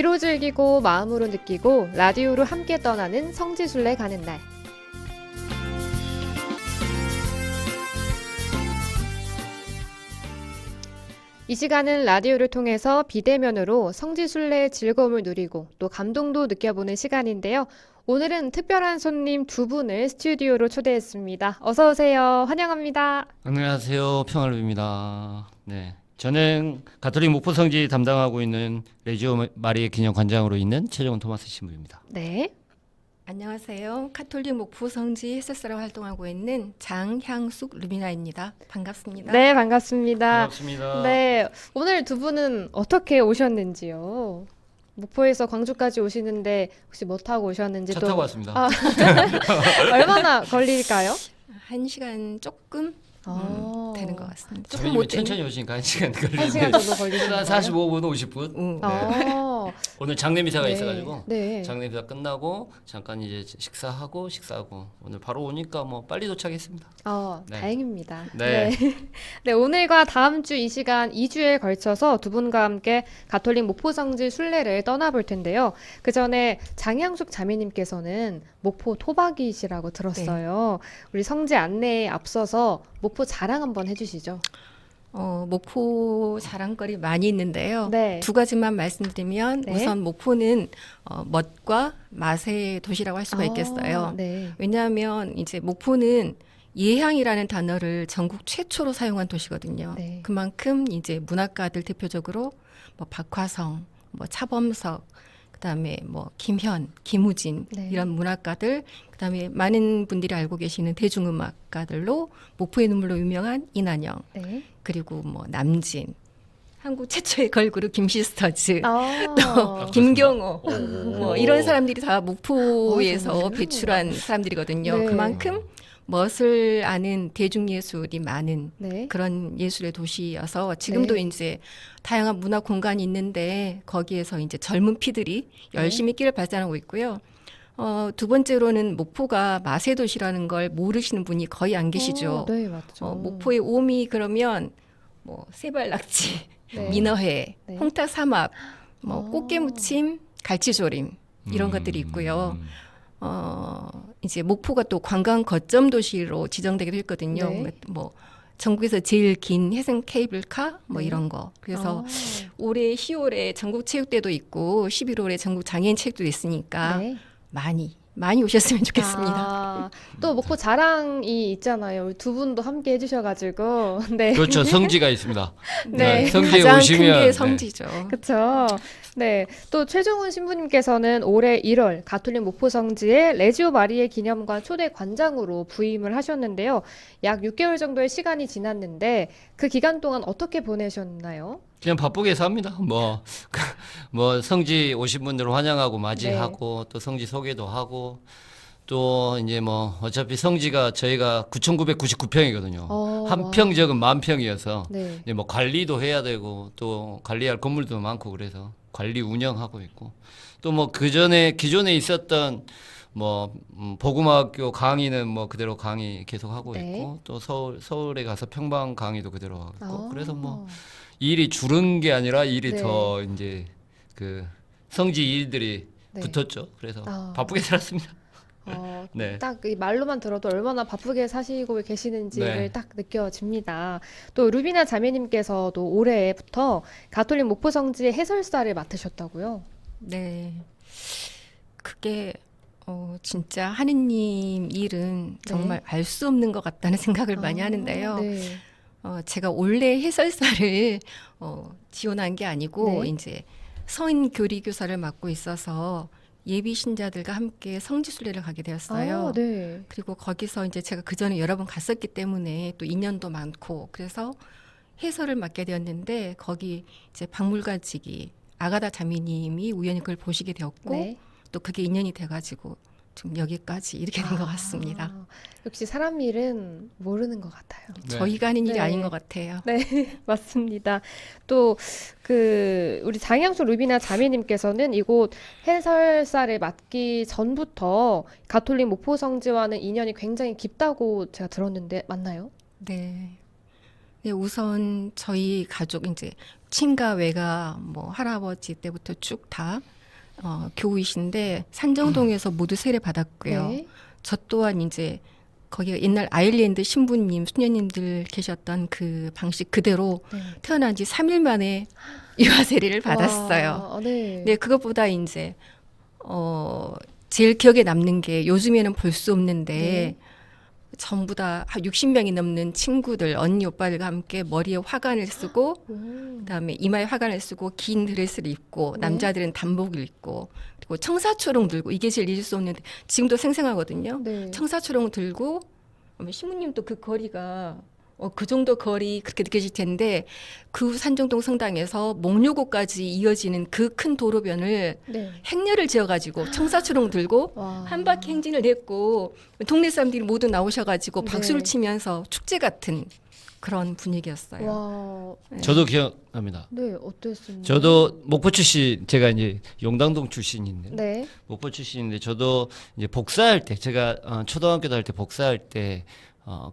귀로 즐기고 마음으로 느끼고 라디오로 함께 떠나는 성지순례 가는 날. 이 시간은 라디오를 통해서 비대면으로 성지순례의 즐거움을 누리고 또 감동도 느껴보는 시간인데요. 오늘은 특별한 손님 두 분을 스튜디오로 초대했습니다. 어서 오세요. 환영합니다. 안녕하세요. 평화루입니다. 네, 저는 가톨릭 목포 성지 담당하고 있는 레지오 마리의 기념 관장으로 있는 최정훈 토마스 신부입니다. 네. 안녕하세요. 가톨릭 목포 성지 해설사로 활동하고 있는 장향숙 루미나입니다. 반갑습니다. 네, 반갑습니다. 반갑습니다. 네, 오늘 두 분은 어떻게 오셨는지요? 목포에서 광주까지 오시는데 혹시 뭐 타고 오셨는지 차 또 타고 왔습니다. 얼마나 걸릴까요? 1시간 조금 되는 것 같습니다. 조금 저희는 못 천천히 오시니까 1시간 1시간 걸리는데 정도 걸리시는 한 거예요? 45분, 50분. 아, 오늘 장례미사가 네. 있어가지고 네. 장례미사 끝나고 잠깐 이제 식사하고 오늘 바로 오니까 뭐 빨리 도착했습니다. 네. 다행입니다. 네. 네, 오늘과 다음 주 이 시간 2주에 걸쳐서 두 분과 함께 가톨릭 목포성지 순례를 떠나볼 텐데요. 그 전에 장향숙 자매님께서는 목포 토박이시라고 들었어요. 우리 성지 안내에 앞서서 목포 자랑 한번 해주시죠. 목포 자랑거리 많이 있는데요. 네. 두 가지만 말씀드리면 네. 우선 목포는 멋과 맛의 도시라고 할 수가 있겠어요. 네. 왜냐하면 이제 목포는 예향이라는 단어를 전국 최초로 사용한 도시거든요. 네. 그만큼 이제 문학가들 대표적으로 뭐 박화성, 뭐 차범석, 그다음에 뭐 김현, 김우진 네. 이런 문학가들, 그다음에 많은 분들이 알고 계시는 대중음악가들로 목포의 눈물로 유명한 이난영, 네. 그리고 뭐 남진, 한국 최초의 걸그룹 김시스터즈, 아, 김경호, 오. 뭐 이런 사람들이 다 목포에서 정말요? 배출한 사람들이거든요. 네. 그만큼 멋을 아는 대중예술이 많은 네. 그런 예술의 도시여서 지금도 네. 이제 다양한 문화 공간이 있는데 거기에서 이제 젊은 피들이 열심히 끼를 발산하고 있고요. 두 번째로는 목포가 맛의 도시라는 걸 모르시는 분이 거의 안 계시죠. 네, 맞죠. 목포의 오미 그러면 뭐 세발낙지, 네. 민어회, 네. 홍탁 삼합, 뭐 어. 꽃게무침, 갈치조림 이런 것들이 있고요. 이제 목포가 또 관광 거점 도시로 지정되기도 했거든요. 네. 뭐 전국에서 제일 긴 해상 케이블카 뭐 네. 이런 거. 그래서 아, 올해 10월에 전국 체육대도 있고 11월에 전국 장애인 체육도 있으니까 네. 많이 오셨으면 좋겠습니다. 아, 또 목포 자랑이 있잖아요. 우리 두 분도 함께 해주셔가지고 네, 그렇죠. 성지가 있습니다. 네. 성지에 가장 오시면 큰 게 네. 성지죠. 그렇죠. 네, 또 최종훈 신부님께서는 올해 1월 가톨릭 목포 성지에 레지오 마리의 기념관 초대 관장으로 부임을 하셨는데요. 약 6개월 정도의 시간이 지났는데 그 기간 동안 어떻게 보내셨나요? 그냥 바쁘게 삽니다. 뭐 성지 오신 분들을 환영하고 맞이하고 또 성지 소개도 하고 또 이제 뭐 어차피 성지가 저희가 9,999평이거든요. 와. 한 평 적은 10,000평이어서 네. 이제 뭐 관리도 해야 되고 또 관리할 건물도 많고 그래서 관리 운영하고 있고 또 뭐 그전에 기존에 있었던 뭐 복음학교 강의는 뭐 그대로 강의 계속 하고 네. 있고 또 서울에 가서 평방 강의도 그대로 하고 있고 아. 그래서 뭐 일이 줄은 게 아니라 일이 네. 더 이제 그 성지 일들이 네. 붙었죠. 그래서 아. 바쁘게 살았습니다. 네. 딱 이 말로만 들어도 얼마나 바쁘게 사시고 계시는지를 네. 딱 느껴집니다. 또 루비나 자매님께서도 올해부터 가톨릭 목포 성지의 해설사를 맡으셨다고요? 네. 그게 진짜 하느님 일은 정말 알 수 없는 것 같다는 생각을 많이 하는데요. 네. 제가 원래 해설사를 지원한 게 아니고 네. 이제 서인 교리 교사를 맡고 있어서 예비 신자들과 함께 성지순례를 가게 되었어요. 아, 네. 그리고 거기서 이제 제가 그 전에 여러 번 갔었기 때문에 또 인연도 많고 그래서 해설을 맡게 되었는데 거기 이제 박물관직이 아가다 자매님이 우연히 그걸 보시게 되었고 네. 또 그게 인연이 돼가지고 지금 여기까지 이렇게 된 것 같습니다. 역시 사람 일은 모르는 것 같아요. 네. 저희가 하는 일이 네. 아닌 것 같아요. 네, 맞습니다. 또 우리 장향수 루비나 자매님께서는 이곳 해설사를 맡기 전부터 가톨릭 목포 성지와는 인연이 굉장히 깊다고 제가 들었는데 맞나요? 네. 네, 우선 저희 가족 이제 친가 외가 뭐 할아버지 때부터 쭉 다 교우이신데 산정동에서 모두 세례 받았고요. 네. 저 또한 이제 거기가 옛날 아일랜드 신부님, 수녀님들 계셨던 그 방식 그대로 네. 태어난 지 3일 만에 유아 세례를 받았어요. 와, 네. 네, 그것보다 이제 제일 기억에 남는 게 요즘에는 볼 수 없는데 네. 전부 다 60명이 넘는 친구들, 언니, 오빠들과 함께 머리에 화관을 쓰고 그다음에 이마에 화관을 쓰고 긴 드레스를 입고 네. 남자들은 단복을 입고 그리고 청사초롱 들고 이게 제일 잊을 수 없는데 지금도 생생하거든요. 네. 청사초롱 들고 신부님도 그 거리가 그 정도 거리 그렇게 느껴질 텐데 그 산정동 성당에서 목료고까지 이어지는 그 큰 도로변을 네. 행렬을 지어가지고 청사초롱 들고 와. 한 바퀴 행진을 했고 동네 사람들이 모두 나오셔가지고 네. 박수를 치면서 축제 같은 그런 분위기였어요. 와. 네. 저도 기억납니다. 네, 어땠습니까? 저도 목포 출신, 제가 이제 용당동 출신인데 네. 목포 출신인데 저도 이제 복사할 때 제가 초등학교 다닐 때 복사할 때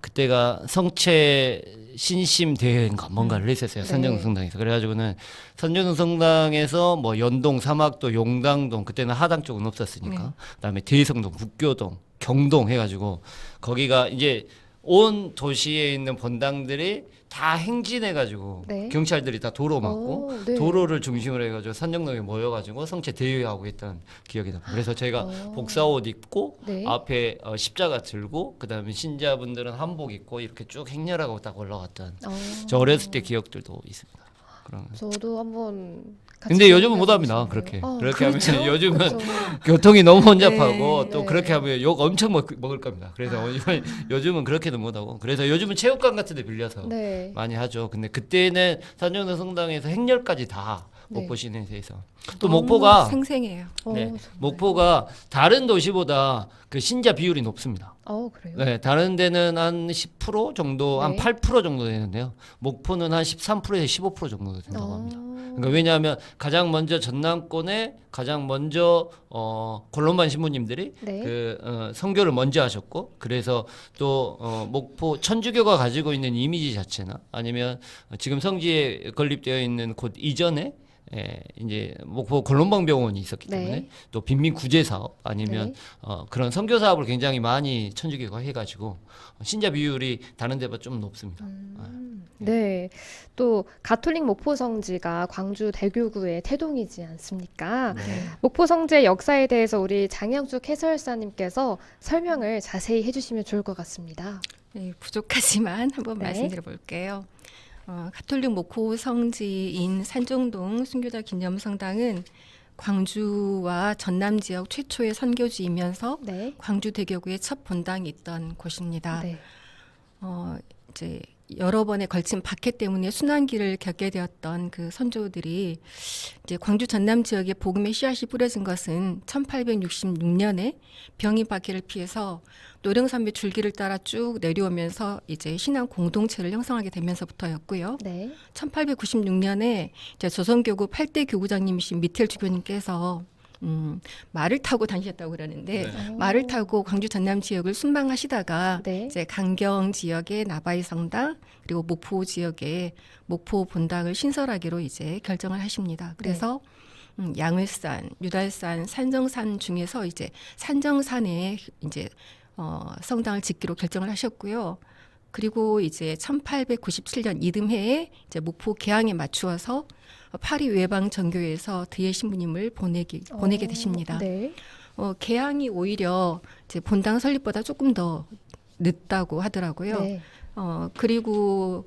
그때가 성체 신심 대회인가 뭔가를 했었어요. 네. 산정동 성당에서. 그래가지고는 산정동 성당에서 뭐 연동, 사막도, 용당동 그때는 하당 쪽은 없었으니까. 네. 그다음에 대성동, 북교동, 경동 해가지고 거기가 이제 온 도시에 있는 본당들이 다 행진해가지고 네. 경찰들이 다 도로 막고 오, 네. 도로를 중심으로 해가지고 산정동에 모여가지고 성체 대회하고 있던 기억이 납니다. 그래서 저희가 오. 복사옷 입고 네. 앞에 십자가 들고 그다음에 신자분들은 한복 입고 이렇게 쭉 행렬하고 딱 올라갔던 저 어렸을 때 기억들도 있습니다. 그런. 저도 한번 같이 근데 요즘은 가보고 못합니다. 싶네요. 그렇게 어, 그렇게 그렇죠. 하면 요즘은 그렇죠. 교통이 너무 혼잡하고 네. 또 네. 그렇게 하면 욕 엄청 먹을 겁니다. 그래서 요즘은 그렇게는 못하고 그래서 요즘은 체육관 같은 데 빌려서 네. 많이 하죠. 근데 그때는 산정동 성당에서 행렬까지 다 네. 목포 시내에서 또 너무 목포가 생생해요. 네, 정말. 목포가 다른 도시보다 그 신자 비율이 높습니다. 그래요? 네, 다른 데는 한 10% 정도, 한 네. 8% 정도 되는데요. 목포는 한 13%에서 15% 정도 된다고 합니다. 그러니까 왜냐하면 가장 먼저 전남권에 가장 먼저 권론반 신부님들이 네. 선교를 먼저 하셨고 그래서 또 목포 천주교가 가지고 있는 이미지 자체나 아니면 지금 성지에 건립되어 있는 곳 이전에 이제 목포 권론방병원이 있었기 때문에 네. 또 빈민 구제 사업 아니면 네. 그런 선교 사업을 굉장히 많이 천주교가 해가지고 신자 비율이 다른 데보다 좀 높습니다. 네. 또 가톨릭 목포 성지가 광주 대교구의 태동이지 않습니까? 네. 목포 성지의 역사에 대해서 우리 장영숙 해설사님께서 설명을 자세히 해주시면 좋을 것 같습니다. 네, 부족하지만 한번 네. 말씀드려 볼게요. 가톨릭 목포 성지인 산정동 순교자 기념성당은 광주와 전남 지역 최초의 선교지이면서 네. 광주 대교구의 첫 본당이 있던 곳입니다. 네. 이제 여러 번에 걸친 박해 때문에 순환기를 겪게 되었던 그 선조들이 이제 광주 전남 지역에 복음의 씨앗이 뿌려진 것은 1866년에 병이 박해를 피해서 노령산맥 줄기를 따라 쭉 내려오면서 이제 신앙 공동체를 형성하게 되면서부터였고요. 네. 1896년에 이제 조선교구 8대 교구장님이신 미텔 주교님께서 말을 타고 다니셨다고 그러는데 네. 말을 타고 광주 전남 지역을 순방하시다가 네. 이제 강경 지역의 나바이 성당 그리고 목포 지역의 목포 본당을 신설하기로 이제 결정을 하십니다. 그래서 양을산, 유달산, 산정산 중에서 이제 산정산에 이제 성당을 짓기로 결정을 하셨고요. 그리고 이제 1897년 이듬해에 이제 목포 개항에 맞추어서 파리 외방 전교에서 드예 신부님을 보내게 되십니다. 네. 개항이 오히려 이제 본당 설립보다 조금 더 늦다고 하더라고요. 네. 그리고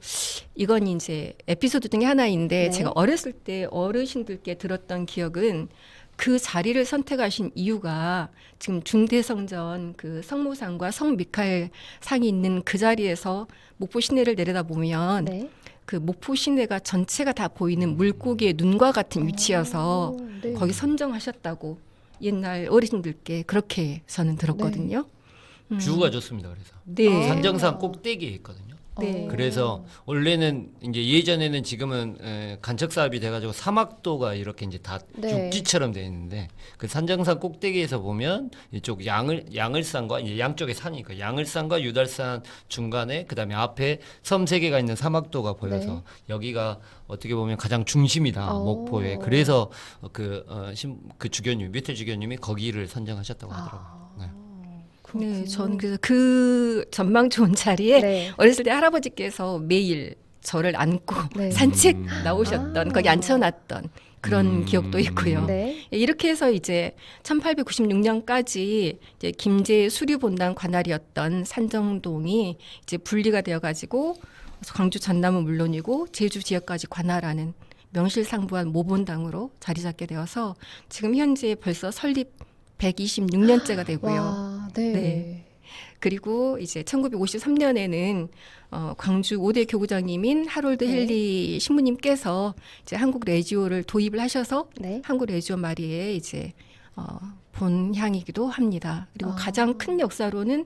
이건 이제 에피소드 중에 하나인데 네. 제가 어렸을 때 어르신들께 들었던 기억은 그 자리를 선택하신 이유가 지금 중대성전 그 성모상과 성미카엘 상이 있는 그 자리에서 목포 시내를 내려다 보면 네. 그 목포 시내가 전체가 다 보이는 물고기의 눈과 같은 위치여서 네. 거기 선정하셨다고 옛날 어르신들께 그렇게 저는 들었거든요. 뷰가 좋습니다. 그래서 네. 산정산 꼭대기에 있거든요. 네. 그래서 원래는 이제 예전에는 지금은 간척 사업이 돼가지고 사막도가 이렇게 이제 다 네. 육지처럼 돼 있는데 그 산정산 꼭대기에서 보면 이쪽 양을산과 이제 양쪽에 산이니까 양을산과 유달산 중간에 그다음에 앞에 섬 세 개가 있는 사막도가 보여서 네. 여기가 어떻게 보면 가장 중심이다 오. 목포에. 그래서 그 주교님 뮤텔 주교님이 거기를 선정하셨다고 하더라고요. 네. 네, 저는 그래서 그 전망 좋은 자리에 네. 어렸을 때 할아버지께서 매일 저를 안고 네. 산책 나오셨던 아. 거기 앉혀놨던 그런 기억도 있고요. 네. 이렇게 해서 이제 1896년까지 이제 김제 수류본당 관할이었던 산정동이 이제 분리가 되어가지고 광주 전남은 물론이고 제주 지역까지 관할하는 명실상부한 모본당으로 자리 잡게 되어서 지금 현재 벌써 설립 126년째가 되고요. 와, 네. 네. 그리고 이제 1953년에는 광주 5대 교구장님인 하롤드 네. 헨리 신부님께서 이제 한국 레지오를 도입을 하셔서 네. 한국 레지오 마리의 이제 본향이기도 합니다. 그리고 아. 가장 큰 역사로는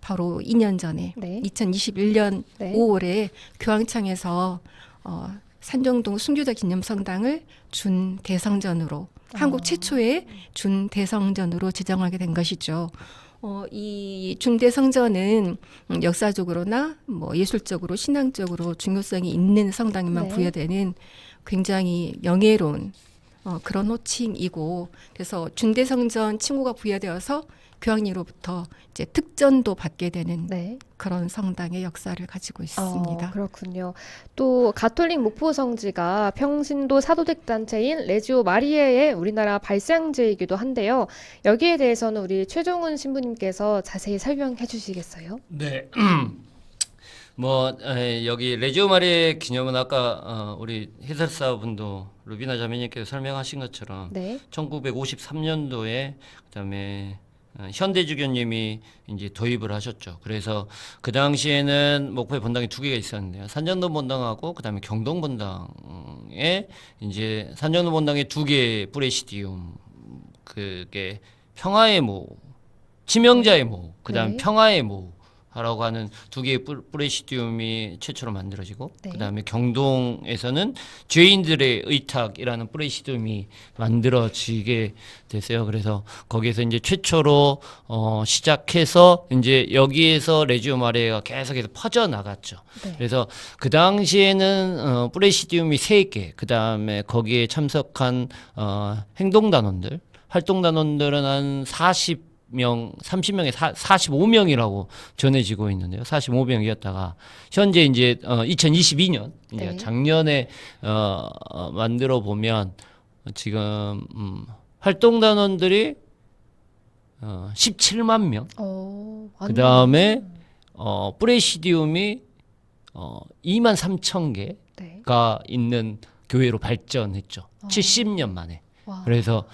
바로 2년 전에 네. 2021년 네. 5월에 교황청에서 산정동 순교자 기념성당을 준대성전으로 한국 최초의 준대성전으로 지정하게 된 것이죠. 이 준대성전은 역사적으로나 뭐 예술적으로 신앙적으로 중요성이 있는 성당에만 네. 부여되는 굉장히 명예로운 그런 호칭이고, 그래서 준대성전 칭호가 부여되어서 교황님으로부터 이제 특전도 받게 되는 네. 그런 성당의 역사를 가지고 있습니다. 그렇군요. 또 가톨릭 목포 성지가 평신도 사도직 단체인 레지오 마리에의 우리나라 발상지이기도 한데요. 여기에 대해서는 우리 최종훈 신부님께서 자세히 설명해 주시겠어요? 네. 여기 레지오 마리의 기념은 아까 우리 해설사분도 루비나 자매님께서 설명하신 것처럼 네. 1953년도에 그다음에 현대주교님이 이제 도입을 하셨죠. 그래서 그 당시에는 목포에 본당이 두 개가 있었는데요. 산정동 본당하고 그다음에 경동 본당에 이제 산정동 본당에 두 개의 프레시디움, 그게 평화의 모, 치명자의 모, 그다음에 네. 평화의 모 라고 하는 두 개의 프레시디움이 최초로 만들어지고 네. 그다음에 경동에서는 죄인들의 의탁이라는 프레시디움이 만들어지게 됐어요. 그래서 거기에서 이제 최초로 시작해서 이제 여기에서 레지오 마리아가 계속해서 퍼져 나갔죠. 네. 그래서 그 당시에는 프레시디움이 3개, 그다음에 거기에 참석한 행동단원들, 활동단원들은 한 30명에 45명이라고 전해지고 있는데요. 45명이었다가 현재 이제 2022년 이제 네. 작년에 만들어 보면 지금 활동단원들이 17만 명. 그 다음에 프레시디움이 2만 3천 개가 네. 있는 교회로 발전했죠. 70년 만에. 와. 그래서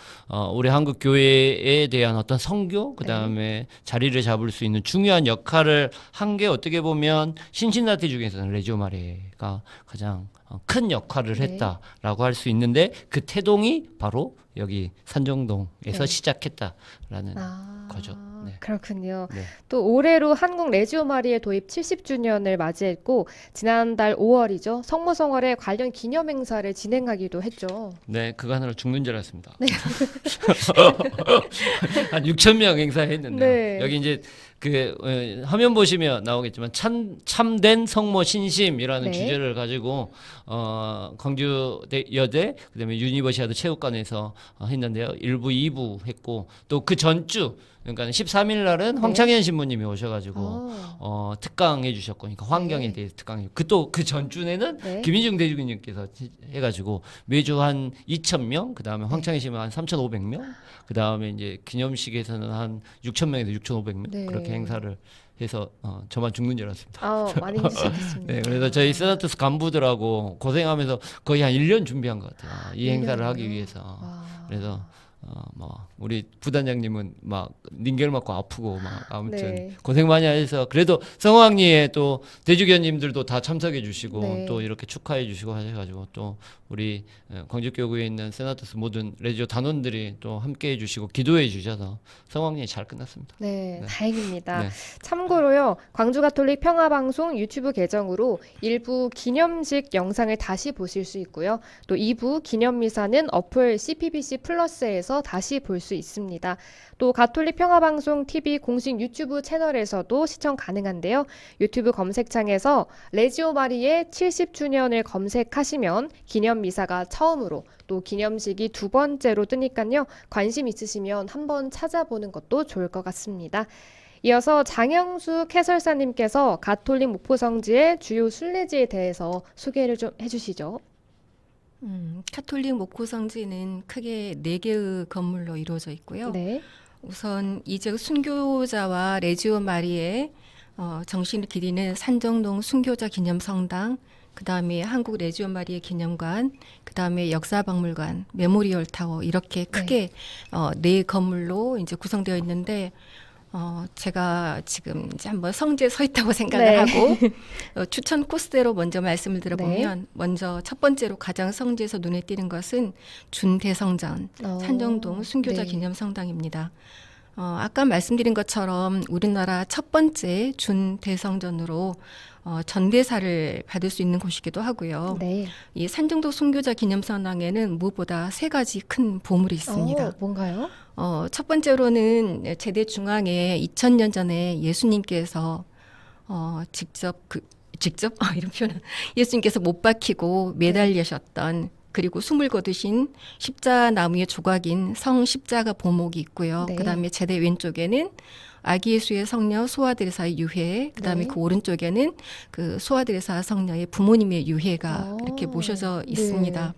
우리 한국 교회에 대한 어떤 선교, 그다음에 자리를 잡을 수 있는 중요한 역할을 한 게 어떻게 보면 신신나티 중에서는 레지오 마리아가 가장 큰 역할을 네. 했다라고 할 수 있는데 그 태동이 바로 여기 산정동에서 네. 시작했다라는 거죠. 네. 그렇군요. 네. 또 올해로 한국 레지오 마리아 도입 70주년을 맞이했고 지난달 5월이죠. 성모성월에 관련 기념 행사를 진행하기도 했죠. 네, 그거 하느라 죽는 줄 알았습니다. 한 6천 명 행사했는데 네. 여기 이제 그 화면 보시면 나오겠지만 참된 성모 신심이라는 네. 주제를 가지고 광주 여대 그다음에 유니버시아드 체육관에서 했는데요. 1부, 2부 했고 또 그 전주 그러니까 13일 날은 네. 황창현 신부님이 오셔가지고 특강해 주셨고, 그러니까 환경에 네. 대해서 특강해. 그 전주에는 네. 김인중 대주교님께서 해가지고 매주 한 2,000명, 그 다음에 황창희 씨는 한 3,500명, 그 다음에 이제 기념식에서는 한 6,000명에서 6,500명 네. 그렇게 행사를 해서 저만 죽는 줄 알았습니다. 많이 해주셨겠습니다. 네, 그래서 저희 세나투스 간부들하고 고생하면서 거의 한 1년 준비한 것 같아요. 이 행사를 하기 위해서. 와. 그래서 뭐 우리 부단장님은 막 링겔 맞고 아프고 막 아무튼 네. 고생 많이 하셔서 그래도 성황리에 또 대주교님들도 다 참석해 주시고 네. 또 이렇게 축하해 주시고 하셔가지고 또 우리 광주교구에 있는 세나토스 모든 레지오 단원들이 또 함께 해주시고 기도해 주셔서 성황리에 잘 끝났습니다. 네, 네. 다행입니다. 네. 참고로요, 광주가톨릭 평화방송 유튜브 계정으로 일부 기념식 영상을 다시 보실 수 있고요. 또 2부 기념미사는 어플 CPBC 플러스에서 다시 볼 수 있습니다. 또 가톨릭 평화방송 TV 공식 유튜브 채널에서도 시청 가능한데요. 유튜브 검색창에서 레지오 마리의 70주년을 검색하시면 기념미사가 처음으로 또 기념식이 두 번째로 뜨니까요. 관심 있으시면 한번 찾아보는 것도 좋을 것 같습니다. 이어서 장영숙 해설사님께서 가톨릭 목포성지의 주요 순례지에 대해서 소개를 좀 해주시죠. 카톨릭 목포성지는 크게 4개의 건물로 이루어져 있고요. 네. 우선 이제 순교자와 레지오 마리의 정신을 기리는 산정동 순교자 기념성당, 그 다음에 한국 레지오 마리의 기념관, 그 다음에 역사박물관, 메모리얼 타워 이렇게 크게 4건물로 이제 구성되어 있는데 제가 지금 이제 한번 성지에 서 있다고 생각을 네. 하고 추천 코스대로 먼저 말씀을 드려보면 먼저 첫 번째로 가장 성지에서 눈에 띄는 것은 준대성전 산정동 순교자 네. 기념성당입니다. 아까 말씀드린 것처럼 우리나라 첫 번째 준대성전으로 전대사를 받을 수 있는 곳이기도 하고요. 네. 이 산정동 순교자 기념성당에는 무엇보다 3가지 큰 보물이 있습니다. 뭔가요? 첫 번째로는 제대 중앙에 2000년 전에 예수님께서 직접 이런 표현 예수님께서 못 박히고 매달리셨던 그리고 숨을 거두신 십자나무의 조각인 성 십자가 보목이 있고요. 네. 그다음에 제대 왼쪽에는 아기 예수의 성녀 소아드레사의 유해, 그다음에 네. 그 오른쪽에는 그 소아드레사 성녀의 부모님의 유해가 오. 이렇게 모셔져 네. 있습니다.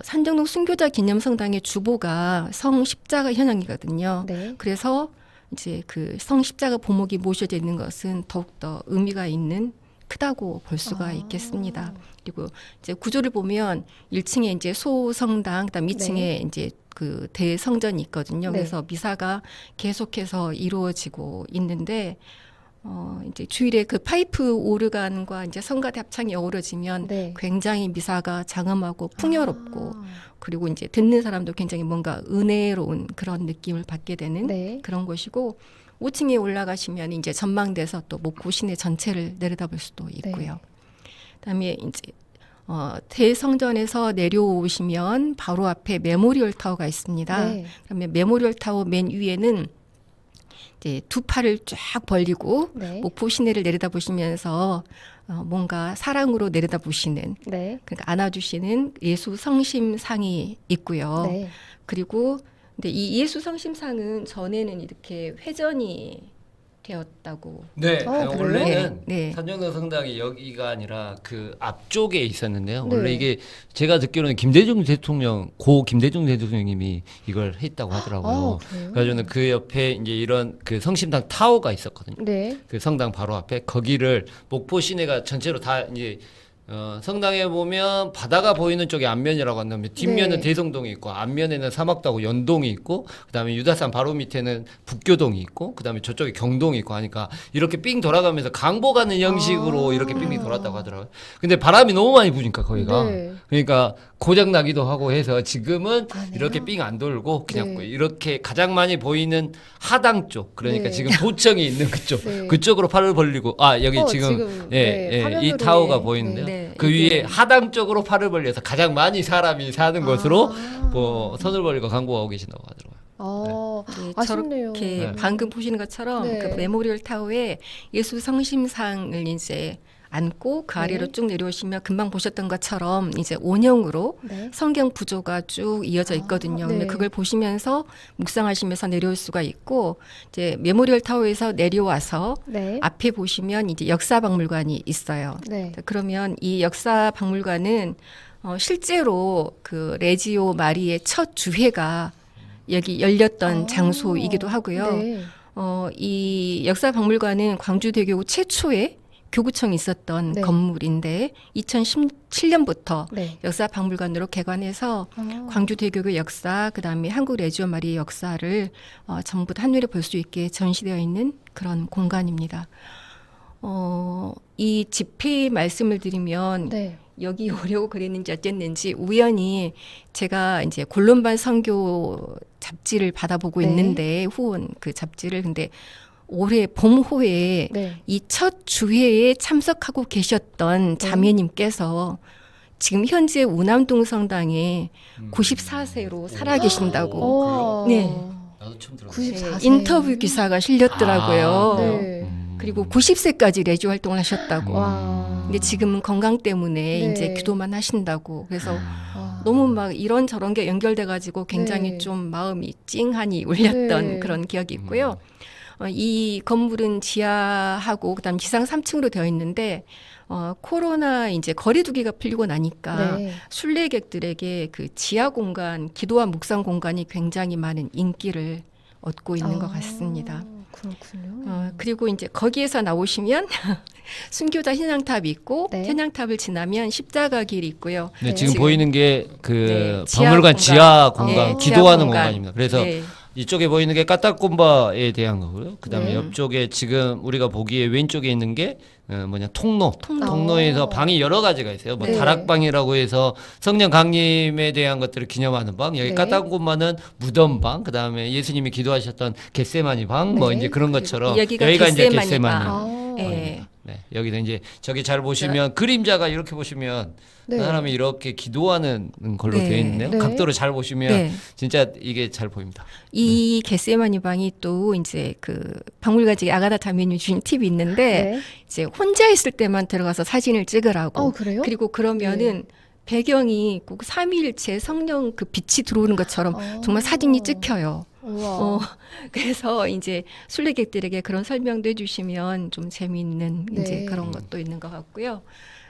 산정동 순교자 기념성당의 주보가 성 십자가 현황이거든요. 네. 그래서 이제 그 성 십자가 보목이 모셔져 있는 것은 더욱더 의미가 있는 크다고 볼 수가 있겠습니다. 그리고 이제 구조를 보면 1층에 이제 소성당, 그다음 2층에 이제 그 대성전이 있거든요. 네. 그래서 미사가 계속해서 이루어지고 있는데 이제 주일에 그 파이프 오르간과 이제 성가대 합창이 어우러지면 네. 굉장히 미사가 장엄하고 풍요롭고 그리고 이제 듣는 사람도 굉장히 뭔가 은혜로운 그런 느낌을 받게 되는 네. 그런 곳이고 5층에 올라가시면 이제 전망대에서 또 목포 시내 전체를 내려다볼 수도 있고요. 그다음에 이제 대성전에서 내려오시면 바로 앞에 메모리얼 타워가 있습니다. 네. 그러면 메모리얼 타워 맨 위에는 이제 두 팔을 쫙 벌리고 네. 목포 시내를 내려다보시면서 뭔가 사랑으로 내려다보시는 네. 그러니까 안아주시는 예수 성심상이 있고요. 네. 그리고 근데 이 예수 성심상은 전에는 이렇게 회전이 되었다고. 네, 그래요? 원래는 네. 산정동 성당이 여기가 아니라 그 앞쪽에 있었는데요. 네. 원래 이게 제가 듣기로는 김대중 대통령님이 이걸 했다고 하더라고요. 그래요? 그래가지고는 그 옆에 이제 이런 그 성심당 타워가 있었거든요. 네. 그 성당 바로 앞에 거기를 목포 시내가 전체로 다 이제 성당에 보면 바다가 보이는 쪽이 앞면이라고 한다면 뒷면은 네. 대성동이 있고 앞면에는 사막도하고 연동이 있고 그다음에 유다산 바로 밑에는 북교동이 있고 그다음에 저쪽에 경동이 있고 하니까 이렇게 삥 돌아가면서 강보 가는 형식으로 이렇게 삥삥 돌았다고 하더라고요. 근데 바람이 너무 많이 부니까 거기가 네. 그러니까 고장 나기도 하고 해서 지금은 아, 네. 이렇게 삥 안 돌고 그냥 네. 이렇게 가장 많이 보이는 하당 쪽 그러니까 네. 지금 도청이 있는 그쪽 네. 그쪽으로 팔을 벌리고 여기 지금 이 화면으로 타워가 네. 보이는데요. 네. 그 이게- 위에 하당 쪽으로 팔을 벌려서 가장 많이 사람이 사는 곳으로 아. 뭐 손을 벌리고 광고하고 계신다고 하더라고요. 네, 아쉽네요. 저렇게 네. 방금 보시는 것처럼 네. 그 메모리얼 타워에 예수 성심상을 이제 안고 그 아래로 네. 쭉 내려오시면 금방 보셨던 것처럼 이제 원형으로 네. 성경 구조가 쭉 이어져 있거든요. 네. 근데 그걸 보시면서 묵상하시면서 내려올 수가 있고 이제 메모리얼 타워에서 내려와서 네. 앞에 보시면 이제 역사박물관이 있어요. 네. 그러면 이 역사박물관은 실제로 그 레지오 마리의 첫 주회가 여기 열렸던 장소이기도 하고요. 네. 이 역사박물관은 광주대교구 최초의 교구청이 있었던 네. 건물인데 2017년부터 네. 역사박물관으로 개관해서 아. 광주대교의 역사, 그다음에 한국 레지오 마리의 역사를 전부 다 한눈에 볼 수 있게 전시되어 있는 그런 공간입니다. 이 집회 말씀을 드리면 네. 여기 오려고 그랬는지 어쨌는지 우연히 제가 이제 골론반 선교 잡지를 받아보고 네. 있는데 후원 그 잡지를 근데 올해 봄호에 네. 이 첫 주회에 참석하고 계셨던 자매님께서 지금 현재 우남동 성당에 94세로 살아계신다고 어. 네. 나도 처음 들어. 94세. 인터뷰 기사가 실렸더라고요. 아, 네. 그리고 90세까지 레지오 활동을 하셨다고. 와. 근데 지금은 건강 때문에 네. 이제 기도만 하신다고. 그래서 와. 너무 막 이런 저런 게 연결돼 가지고 굉장히 네. 좀 마음이 찡하니 울렸던 네. 그런 기억이 있고요. 이 건물은 지하하고 그다음 지상 3층으로 되어 있는데 코로나 이제 거리두기가 풀리고 나니까 네. 순례객들에게 그 지하 공간, 기도와 묵상 공간이 굉장히 많은 인기를 얻고 있는 것 같습니다. 그렇군요. 그리고 이제 거기에서 나오시면 순교자 hin양탑이 있고 네. hin양탑을 지나면 십자가 길이 있고요. 네, 네. 지금 지금- 보이는 게 그 네, 지하 박물관 공간. 지하 공간, 네, 기도하는 지하 공간. 공간입니다. 그래서 네. 이쪽에 보이는 게 까딱곰바에 대한 거고요. 그다음에 네. 옆쪽에 지금 우리가 보기에 왼쪽에 있는 게 통로. 통로. 통로에서 어. 방이 여러 가지가 있어요. 뭐 네. 다락방이라고 해서 성령 강림에 대한 것들을 기념하는 방, 여기 네. 까딱곰바는 무덤방, 그다음에 예수님이 기도하셨던 겟세마니 방, 뭐 네. 이제 그런 것처럼 여기가 이제 겟세마니 겟세마니. 방. 아. 네. 네, 여기서 이제 저기 잘 보시면 그림자가 이렇게 보시면 네. 사람이 이렇게 기도하는 걸로 네. 되어 있는데요. 네. 각도를 잘 보시면 네. 진짜 이게 잘 보입니다. 이 겟세마니 방이 또 이제 그 박물관직 아가다 자매님이 주신 팁이 있는데 네. 이제 혼자 있을 때만 들어가서 사진을 찍으라고. 그래요? 그리고 그러면은 배경이 꼭 삼위일체 성령 그 빛이 들어오는 것처럼 정말 사진이 찍혀요. 우와. 그래서 이제 순례객들에게 그런 설명도 해주시면 좀 재미있는 네. 이제 그런 것도 있는 것 같고요.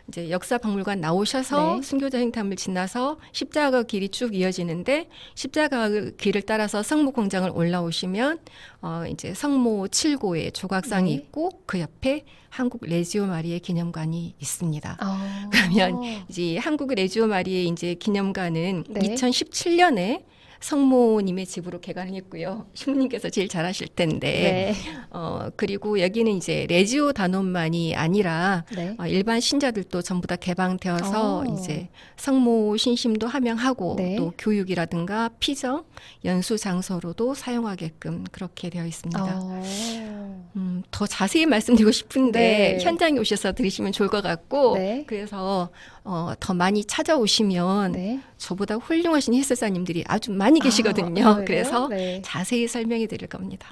이제 역사박물관 나오셔서 네. 순교자 행탐을 지나서 십자가 길이 쭉 이어지는데 십자가 길을 따라서 성모광장을 올라오시면 이제 성모 7고의 조각상이 네. 있고 그 옆에 한국 레지오 마리의 기념관이 있습니다. 아. 그러면 이제 한국 레지오 마리의 이제 기념관은 네. 2017년에 성모님의 집으로 개관을 했고요. 신부님께서 제일 잘하실 텐데. 네. 그리고 여기는 이제 레지오 단원만이 아니라 네. 일반 신자들도 전부 다 개방되어서 오. 이제 성모 신심도 함양하고 네. 또 교육이라든가 피정, 연수 장소로도 사용하게끔 그렇게 되어 있습니다. 더 자세히 말씀드리고 싶은데 네. 현장에 오셔서 들으시면 좋을 것 같고 네. 그래서 더 많이 찾아오시면 네. 저보다 훌륭하신 해설사님들이 아주 많이 계시거든요. 그래요? 그래서 네. 자세히 설명해 드릴 겁니다.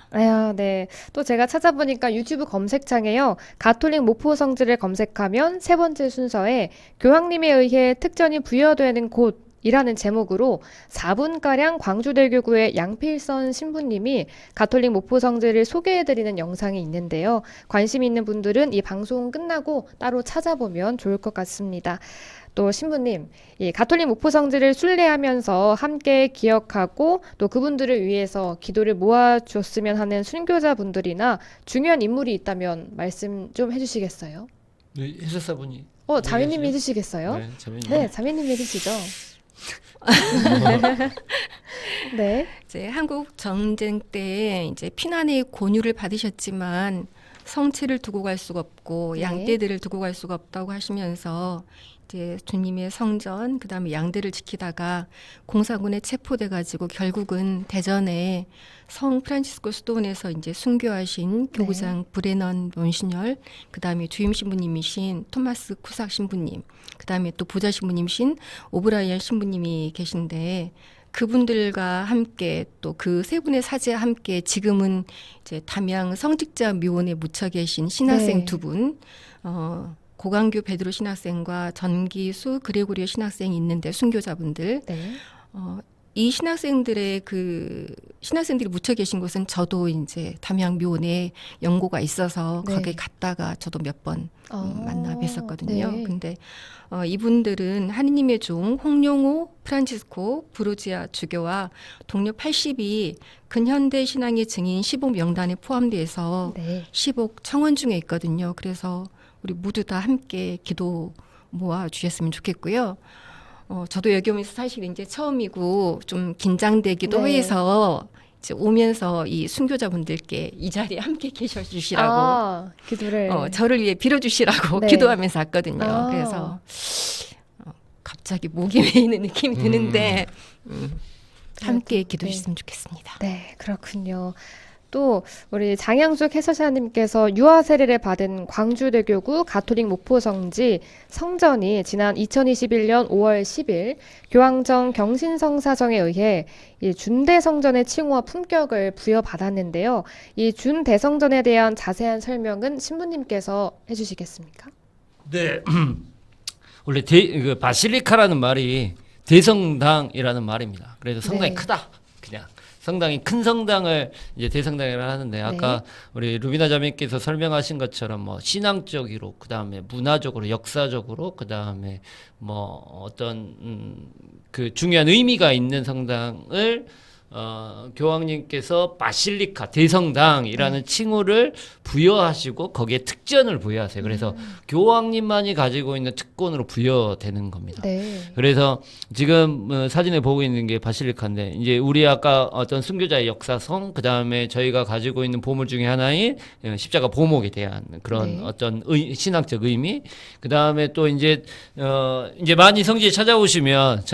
네. 또 제가 찾아보니까 유튜브 검색창에요. 가톨릭 목포 성지를 검색하면 세 번째 순서에 교황님에 의해 특전이 부여되는 곳 이라는 제목으로 4분가량 광주대교구의 양필선 신부님이 가톨릭 목포 성지를 소개해드리는 영상이 있는데요. 관심 있는 분들은 이 방송 끝나고 따로 찾아보면 좋을 것 같습니다. 또 신부님, 이 가톨릭 목포 성지를 순례하면서 함께 기억하고 또 그분들을 위해서 기도를 모아줬으면 하는 순교자분들이나 중요한 인물이 있다면 말씀 좀 해주시겠어요? 네, 해설사분이. 자매님이 얘기하시죠? 해주시겠어요? 네, 자매님. 네, 자매님이 해주시죠. 네. 이제 한국 전쟁 때 이제 피난의 권유를 받으셨지만 성체를 두고 갈 수가 없고 네. 양떼들을 두고 갈 수가 없다고 하시면서 이제 주님의 성전 그다음에 양떼를 지키다가 공사군에 체포돼 가지고 결국은 대전에 성 프란치스코 수도원에서 이제 순교하신 교구장 브레넌 몬시널 그다음에 주임 신부님이신 토마스 쿠삭 신부님 그다음에 또 보좌 신부님이신 오브라이언 신부님이 계신데 그분들과 함께 또 그 세 분의 사제와 함께 지금은 이제 담양 성직자 묘원에 묻혀 계신 신학생 네. 두 분, 고강규 베드로 신학생과 전기수 그레고리오 신학생이 있는데 순교자분들, 네. 이 신학생들의 신학생들이 묻혀 계신 곳은 저도 이제 담양 묘원에 연고가 있어서 네. 거기에 갔다가 저도 몇 번 만나 뵀었거든요. 네. 근데 이분들은 하느님의 종 홍룡호 프란치스코 브루지아 주교와 동료 80이 근현대 신앙의 증인 15명단에 포함돼서 네. 15 청원 중에 있거든요. 그래서 우리 모두 다 함께 기도 모아 주셨으면 좋겠고요. 저도 여기 오면서 사실 이제 처음이고 좀 긴장되기도 네. 해서 이제 오면서 이 순교자분들께 이 자리에 함께 계셔 주시라고 기도를. 저를 위해 빌어 주시라고 네. 기도하면서 왔거든요. 아. 그래서 갑자기 목이 메이는 느낌이 드는데 함께 기도해 주셨으면 좋겠습니다. 네, 그렇군요. 또 우리 장양숙 해설사님께서 유아 세례를 받은 광주대교구 가톨릭 목포성지 성전이 지난 2021년 5월 10일 교황청 경신성사정에 의해 이 준대성전의 칭호와 품격을 부여받았는데요. 이 준대성전에 대한 자세한 설명은 신부님께서 해주시겠습니까? 네. 원래 그 바실리카라는 말이 대성당이라는 말입니다. 그래서 성당이 네. 크다. 그냥 성당이 큰 성당을 이제 대성당이라 하는데 아까 우리 루비나 자매께서 설명하신 것처럼 뭐 신앙적으로 그다음에 문화적으로 역사적으로 그다음에 뭐 어떤 그 중요한 의미가 있는 성당을 교황님께서 바실리카 대성당이라는 칭호를 부여하시고 거기에 특전을 부여하세요. 그래서 교황님만이 가지고 있는 특권으로 부여되는 겁니다. 네. 그래서 지금 사진에 보고 있는 게 바실리카인데 이제 우리 아까 어떤 순교자의 역사성 그다음에 저희가 가지고 있는 보물 중에 하나인 십자가 보목에 대한 그런 네. 어떤 신학적 의미 그다음에 또 이제 많이 성지에 찾아오시면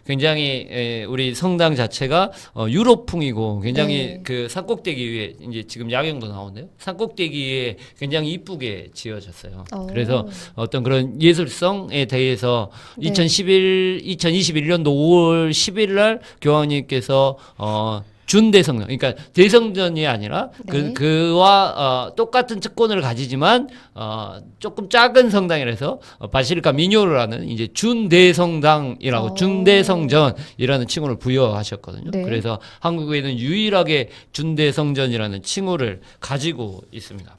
굉장히 우리 성당 자체가 유럽풍이고 굉장히 네. 그 산꼭대기 위에 이제 지금 야경도 나오네요. 산꼭대기 위에 굉장히 이쁘게 지어졌어요. 그래서 어떤 그런 예술성에 대해서 네. 2021년도 5월 10일 날 교황님께서 준대성전, 그러니까 대성전이 아니라 네. 그와 똑같은 특권을 가지지만 조금 작은 성당이라서 바실리카 미뇨르라는 이제 준대성당이라고 준대성전이라는 칭호를 부여하셨거든요. 네. 그래서 한국에는 유일하게 준대성전이라는 칭호를 가지고 있습니다.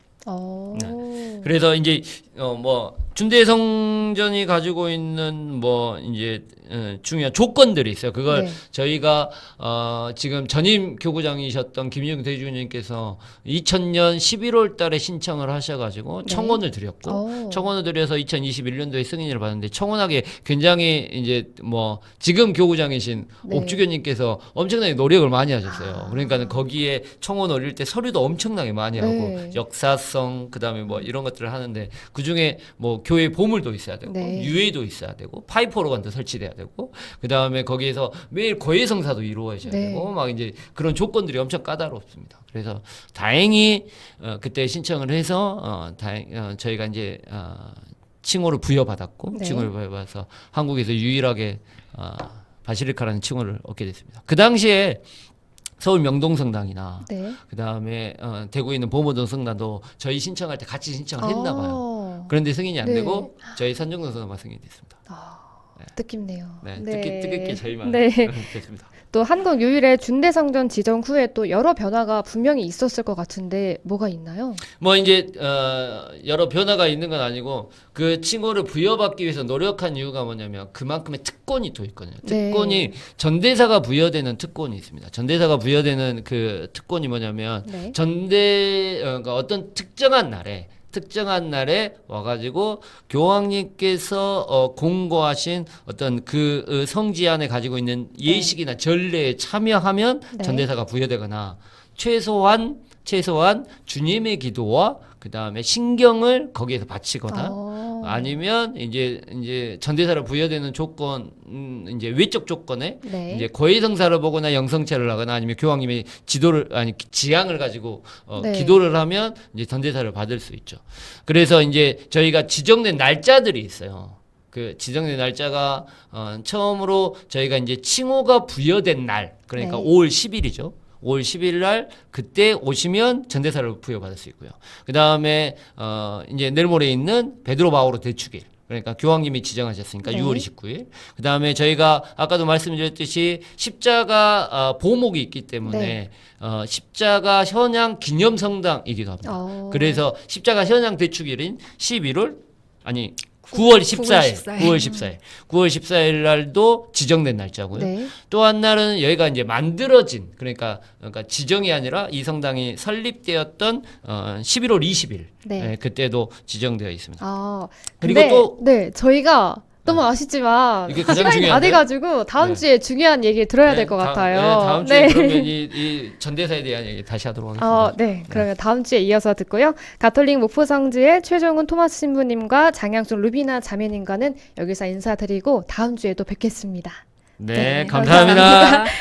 그래서 이제 뭐 준대성전이 가지고 있는 뭐 이제 중요한 조건들이 있어요. 그걸 네. 저희가 지금 전임 교구장이셨던 김용 대주님께서 2000년 11월 달에 신청을 하셔가지고 네. 청원을 드렸고 청원을 드려서 2021년도에 승인을 받았는데 청원하게 굉장히 이제 뭐 지금 교구장이신 네. 옥주교님께서 엄청나게 노력을 많이 하셨어요. 그러니까 거기에 청원 올릴 때 서류도 엄청나게 많이 하고 네. 역사성 그다음에 뭐 이런 것들을 하는데 그 중에 뭐 교회 보물도 있어야 되고 네. 유해도 있어야 되고 파이프 오르간도 설치돼야 되고 그다음에 거기에서 매일 고해성사도 이루어져야 네. 되고 막 이제 그런 조건들이 엄청 까다롭습니다. 그래서 다행히 그때 신청을 해서 저희가 이제 칭호를 부여받았고 네. 칭호를 부여받아서 한국에서 유일하게 바실리카라는 칭호를 얻게 됐습니다. 그 당시에 서울 명동성당이나 네. 그다음에 대구에 있는 보모동 성당도 저희 신청할 때 같이 신청을 했나 봐요. 그런데 승인이 안 네. 되고 저희 산정동 성당만 승인이 됐습니다. 뜻깊네요. 네, 뜻깊게 저희만 네. 됐습니다. 또 한국 유일의 준대성전 지정 후에 또 여러 변화가 분명히 있었을 것 같은데 뭐가 있나요? 뭐 이제 여러 변화가 있는 건 아니고 그 칭호를 부여받기 위해서 노력한 이유가 뭐냐면 그만큼의 특권이 또 있거든요. 네. 특권이 전대사가 부여되는 특권이 있습니다. 전대사가 부여되는 그 특권이 뭐냐면 네. 그러니까 어떤 특정한 날에 와가지고 교황님께서 공고하신 어떤 그 성지 안에 가지고 있는 예식이나 전례에 참여하면 네. 전대사가 부여되거나 최소한 주님의 기도와 그 다음에 신경을 거기에서 바치거나 아니면 이제 전대사를 부여되는 조건 이제 외적 조건에 네. 이제 고해성사를 보거나 영성체를 하거나 아니면 교황님의 지향을 가지고 네. 기도를 하면 이제 전대사를 받을 수 있죠. 그래서 이제 저희가 지정된 날짜들이 있어요. 그 지정된 날짜가 처음으로 저희가 이제 칭호가 부여된 날 그러니까 네. 5월 10일이죠. 5월 10일 날 그때 오시면 전대사를 부여받을 수 있고요. 그다음에 이제 내일 모레 있는 베드로 바오로 대축일. 그러니까 교황님이 지정하셨으니까 네. 6월 29일. 그다음에 저희가 아까도 말씀드렸듯이 십자가 보목이 있기 때문에 네. 십자가 현양 기념 성당이기도 합니다. 그래서 십자가 현양 대축일인 9월 9월 14일. 14일. 9월 14일. 9월 14일 날도 지정된 날짜고요. 네. 또 한 날은 여기가 이제 만들어진 그러니까 지정이 아니라 이 성당이 설립되었던 11월 20일. 네. 예, 그때도 지정되어 있습니다. 아, 그리고 근데, 또 네, 저희가 너무 아쉽지만 이게 가장 시간이 다 중요한데? 돼가지고 다음 네. 주에 중요한 얘기 들어야 네, 될 것 같아요. 다음 주에 그러면 이 전대사에 대한 얘기 다시 하도록 하겠습니다. 네. 그러면 다음 주에 이어서 듣고요. 가톨릭 목포성지의 최종훈 토마스 신부님과 장양숙 루비나 자매님과는 여기서 인사드리고 다음 주에 또 뵙겠습니다. 네, 네, 감사합니다. 감사합니다.